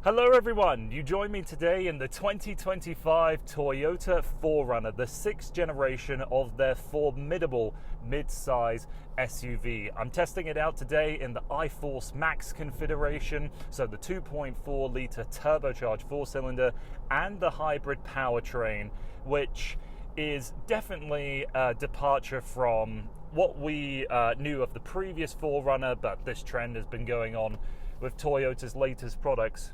Hello everyone, you join me today in the 2025 Toyota 4Runner, the 6th generation of their formidable mid-size SUV. I'm testing it out today in the iForce-MAX configuration, so the 2.4 litre turbocharged 4-cylinder and the hybrid powertrain, which is definitely a departure from what we knew of the previous 4Runner, but this trend has been going on with Toyota's latest products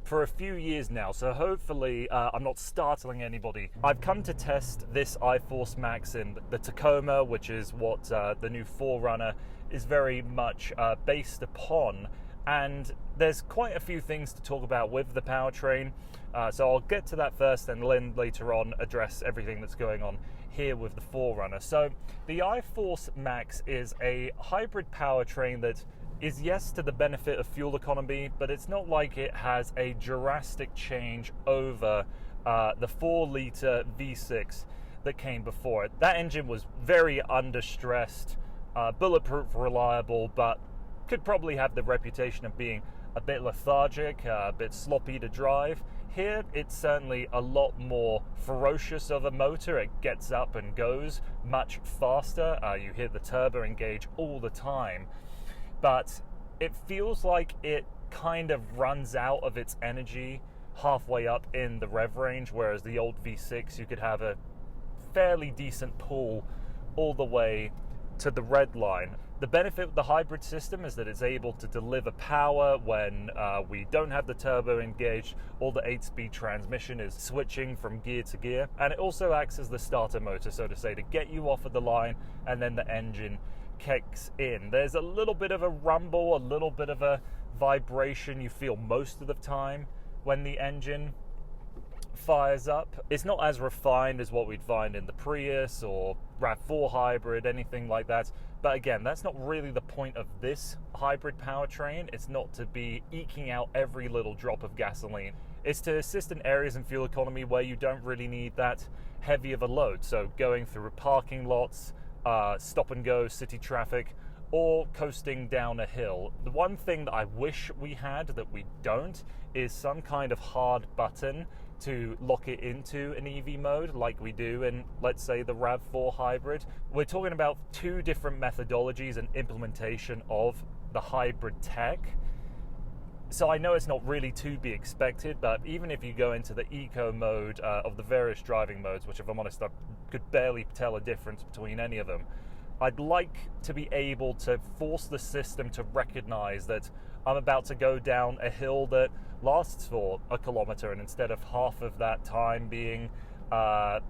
for a few years now, so hopefully I'm not startling anybody. I've come to test this iForce-MAX in the Tacoma, which is what the new 4Runner is very much based upon, and there's quite a few things to talk about with the powertrain, so I'll get to that first and then later on address everything that's going on here with the 4Runner. So the iForce-MAX is a hybrid powertrain that is yes to the benefit of fuel economy, but it's not like it has a drastic change over the 4-litre V6 that came before it. That engine was very understressed, bulletproof, reliable, but could probably have the reputation of being a bit lethargic, a bit sloppy to drive. Here, it's certainly a lot more ferocious of a motor. It gets up and goes much faster. You hear the turbo engage all the time. But it feels like it kind of runs out of its energy halfway up in the rev range, whereas the old V6, you could have a fairly decent pull all the way to the red line. The benefit of the hybrid system is that it's able to deliver power when we don't have the turbo engaged, or the 8-speed transmission is switching from gear to gear, and it also acts as the starter motor, so to say, to get you off of the line, and then the engine kicks in. There's a little bit of a rumble, a little bit of a vibration you feel most of the time when the engine fires up. It's not as refined as what we'd find in the Prius or RAV4 hybrid, anything like that. But again, that's not really the point of this hybrid powertrain. It's not to be eking out every little drop of gasoline. It's to assist in areas in fuel economy where you don't really need that heavy of a load. So going through parking lots, stop and go city traffic, or coasting down a hill. The one thing that I wish we had that we don't is some kind of hard button to lock it into an EV mode like we do in, let's say, the RAV4 hybrid. We're talking about two different methodologies and implementation of the hybrid tech. So I know it's not really to be expected, but even if you go into the eco mode of the various driving modes, which if I'm honest, I could barely tell a difference between any of them, I'd like to be able to force the system to recognize that I'm about to go down a hill that lasts for a kilometer, and instead of half of that time being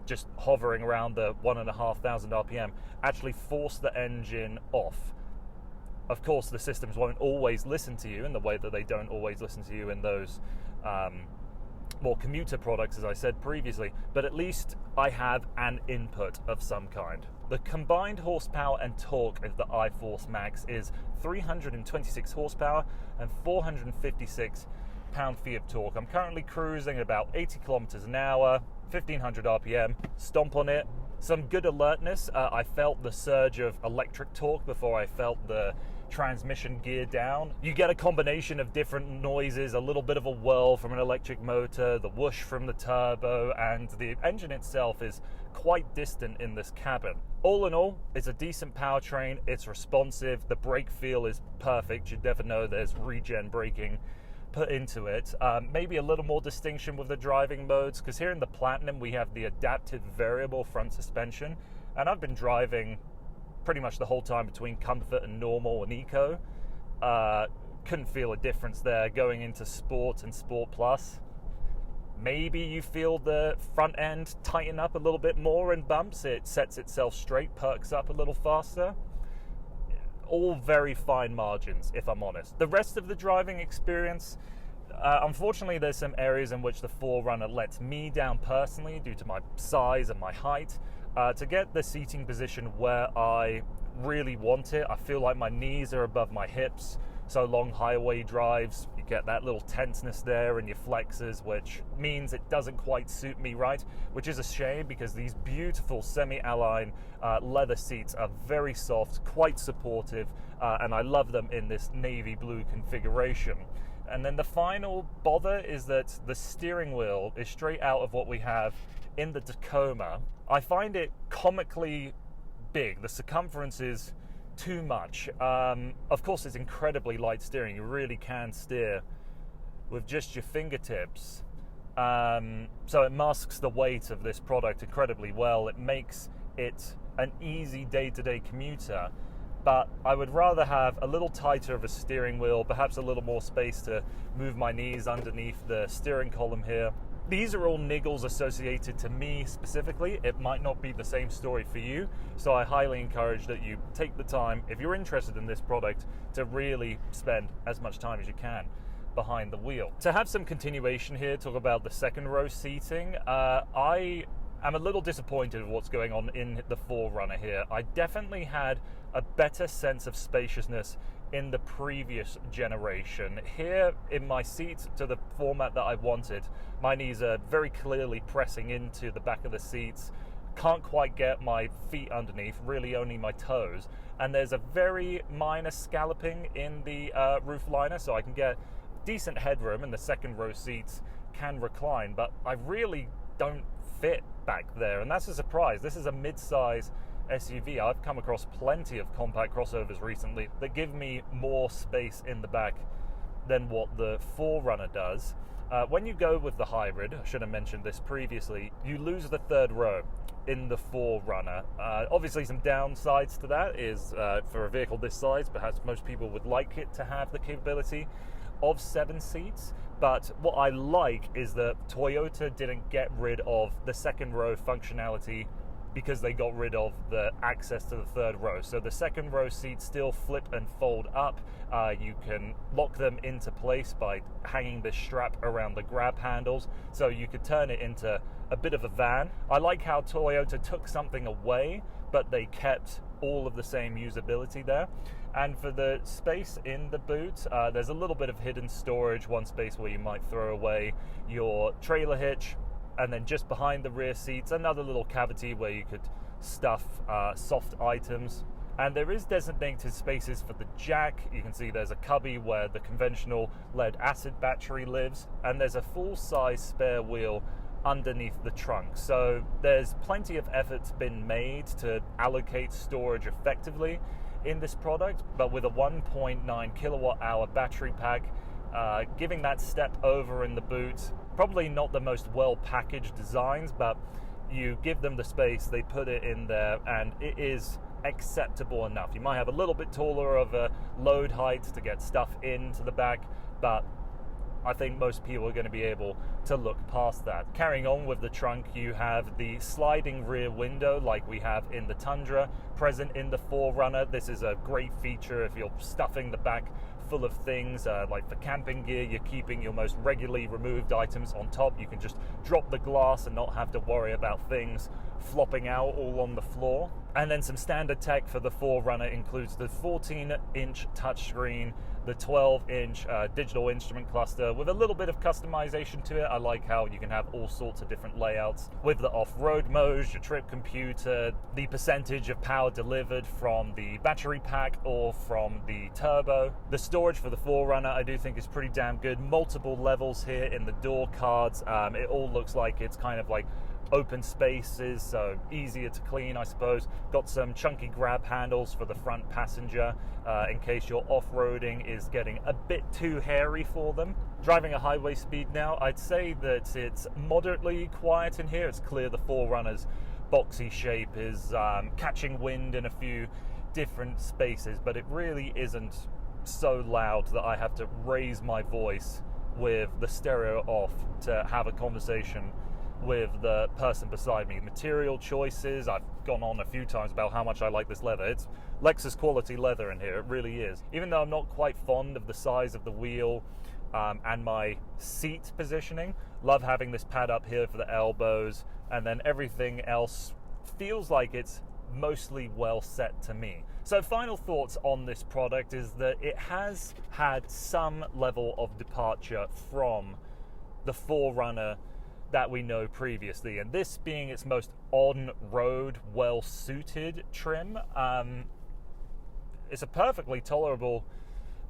just hovering around the 1,500 RPM, actually force the engine off. Of course, the systems won't always listen to you in the way that they don't always listen to you in those more commuter products, as I said previously, but at least I have an input of some kind. The combined horsepower and torque of the iForce-MAX is 326 horsepower and 456 pound-feet of torque. I'm currently cruising at about 80 kilometers an hour, 1,500 RPM, stomp on it. Some good alertness. I felt the surge of electric torque before I felt the transmission gear down. You get a combination of different noises, a little bit of a whirl from an electric motor, the whoosh from the turbo, and the engine itself is quite distant in this cabin. All in all, it's a decent powertrain, it's responsive, the brake feel is perfect, you'd never know there's regen braking put into it. Maybe a little more distinction with the driving modes, because here in the Platinum we have the adaptive variable front suspension, and I've been driving pretty much the whole time between comfort and normal and eco. Couldn't feel a difference there. Going into sport and sport plus, maybe you feel the front end tighten up a little bit more in bumps, it sets itself straight, perks up a little faster. All very fine margins, if I'm honest. The rest of the driving experience, unfortunately, there's some areas in which the 4Runner lets me down personally due to my size and my height. To get the seating position where I really want it, I feel like my knees are above my hips. So long highway drives, you get that little tenseness there in your flexors, which means it doesn't quite suit me right, which is a shame because these beautiful semi-align leather seats are very soft, quite supportive, and I love them in this navy blue configuration. And then the final bother is that the steering wheel is straight out of what we have in the Tacoma. I find it comically big. The circumference is too much. Of course, it's incredibly light steering. You really can steer with just your fingertips. So it masks the weight of this product incredibly well. It makes it an easy day-to-day commuter, but I would rather have a little tighter of a steering wheel, perhaps a little more space to move my knees underneath the steering column here. These are all niggles associated to me specifically. It might not be the same story for you, so I highly encourage that you take the time, if you're interested in this product, to really spend as much time as you can behind the wheel. To have some continuation here, talk about the second row seating, I am a little disappointed with what's going on in the 4Runner here. I definitely had a better sense of spaciousness in the previous generation. Here in my seat, to the format that I wanted, my knees are very clearly pressing into the back of the seats. Can't quite get my feet underneath, really only my toes. And there's a very minor scalloping in the roof liner, so I can get decent headroom and the second row seats can recline, but I really don't fit back there, and that's a surprise. This is a mid-size SUV. I've come across plenty of compact crossovers recently that give me more space in the back than what the 4Runner does. When you go with the hybrid, I should have mentioned this previously, you lose the third row in the 4Runner. Obviously some downsides to that is for a vehicle this size, perhaps most people would like it to have the capability of 7 seats, but what I like is that Toyota didn't get rid of the second row functionality because they got rid of the access to the third row. So the second row seats still flip and fold up. You can lock them into place by hanging this strap around the grab handles, so you could turn it into a bit of a van. I like how Toyota took something away, but they kept all of the same usability there. And for the space in the boot, there's a little bit of hidden storage, one space where you might throw away your trailer hitch, and then just behind the rear seats, another little cavity where you could stuff soft items. And there is designated spaces for the jack. You can see there's a cubby where the conventional lead acid battery lives, and there's a full-size spare wheel underneath the trunk. So there's plenty of efforts been made to allocate storage effectively in this product, but with a 1.9 kilowatt hour battery pack, giving that step over in the boot, probably not the most well packaged designs, but you give them the space, they put it in there, and it is acceptable enough. You might have a little bit taller of a load height to get stuff into the back, but I think most people are going to be able to look past that. Carrying on with the trunk, you have the sliding rear window like we have in the Tundra, present in the 4Runner. This is a great feature if you're stuffing the back full of things, like for camping gear, you're keeping your most regularly removed items on top. You can just drop the glass and not have to worry about things flopping out all on the floor. And then some standard tech for the 4Runner includes the 14-inch touchscreen, the 12-inch digital instrument cluster with a little bit of customization to it. I like how you can have all sorts of different layouts with the off-road modes, your trip computer, the percentage of power delivered from the battery pack or from the turbo. The storage for the 4Runner I do think is pretty damn good. Multiple levels here in the door cards. It all looks like it's kind of like open spaces, so easier to clean, I suppose. Got some chunky grab handles for the front passenger in case your off-roading is getting a bit too hairy for them. Driving a highway speed now, I'd say that it's moderately quiet in here. It's clear the 4Runner's boxy shape is catching wind in a few different spaces, but it really isn't so loud that I have to raise my voice with the stereo off to have a conversation with the person beside me. Material choices, I've gone on a few times about how much I like this leather. It's Lexus quality leather in here, it really is. Even though I'm not quite fond of the size of the wheel and my seat positioning, love having this pad up here for the elbows, and then everything else feels like it's mostly well set to me. So final thoughts on this product is that it has had some level of departure from the 4Runner that we know previously, and this being its most on-road, well-suited trim. It's a perfectly tolerable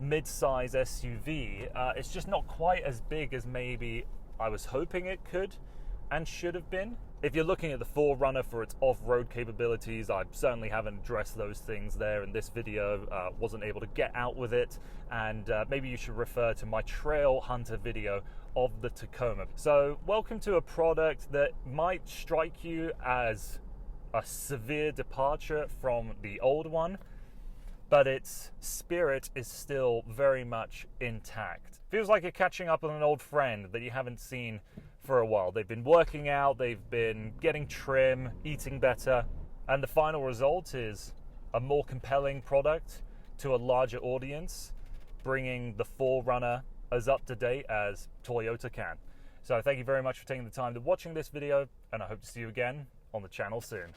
mid-size SUV. It's just not quite as big as maybe I was hoping it could and should have been. If you're looking at the 4Runner for its off-road capabilities, I certainly haven't addressed those things there in this video. Wasn't able to get out with it, and maybe you should refer to my Trail Hunter video of the Tacoma. So welcome to a product that might strike you as a severe departure from the old one, but its spirit is still very much intact. Feels like you're catching up on an old friend that you haven't seen for a while. They've been working out, they've been getting trim, eating better, and the final result is a more compelling product to a larger audience, bringing the 4Runner as up to date as Toyota can. So thank you very much for taking the time to watching this video, and I hope to see you again on the channel soon.